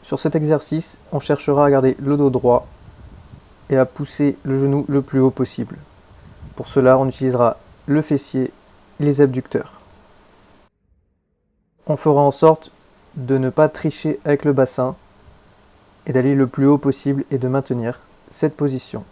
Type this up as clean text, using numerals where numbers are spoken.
Sur cet exercice, on cherchera à garder le dos droit et à pousser le genou le plus haut possible. Pour cela, on utilisera le fessier et les abducteurs. On fera en sorte de ne pas tricher avec le bassin et d'aller le plus haut possible et de maintenir cette position.